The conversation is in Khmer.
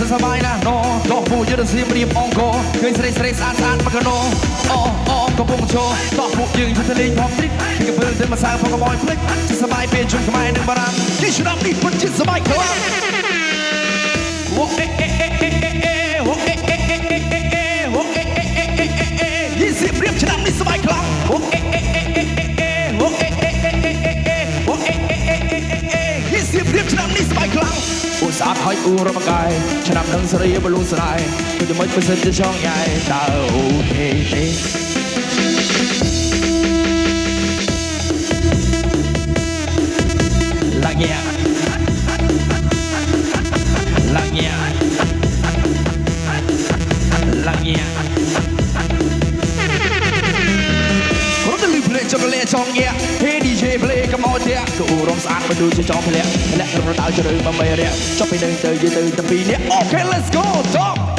សសបាយណាស់ណោក៏ពូយទៅសៀមរៀបអង្គរឃើញស្រីស្រីស្អាតស្អាតមកកណោអូកំពុងឈរតោះពួកយើងទៅលេងផងតិចពីកំពើទៅមកសាងផងកុំឲ្យភ្លេចសបាយពេលជុំខ្មែរនឹងបារាំងគេឆ្នាំនេះពិតជាសបាយខ្លាំងអូអេអេអេអេអេអូអេអេអេអេអេអូអេអេអេអេអេយីសៀមរៀបឆ្នាំនេះសបាយខ្លាំងអូអេអេអេអេអេអូអេអេអេអេអូអេអេអេអេយីសៀមរៀបឆ្នាំនេះសបាយខ្លាំងអូស្អាតហើយអ៊ូរមកាយឆ្នាំនឹងសេរីបលូស្រ័យគឺមិនមិនសិនទៅចង់ញ៉ៃតើអូខេទេឡាញ៉ាឡាញ៉ាឡាញ៉ារត់ទៅលឺភ្លេងចង់លេងចង់ញ៉ាហេ DJ ភ្លេងកំអត់ទៀតក៏រំស្អាតបើដូចជាចង់ធ្លាក់រត់ដល់ជ្រៅមកមេរៈចុះពីនឹងទៅយឺទៅពីនេះអូខេ let's go top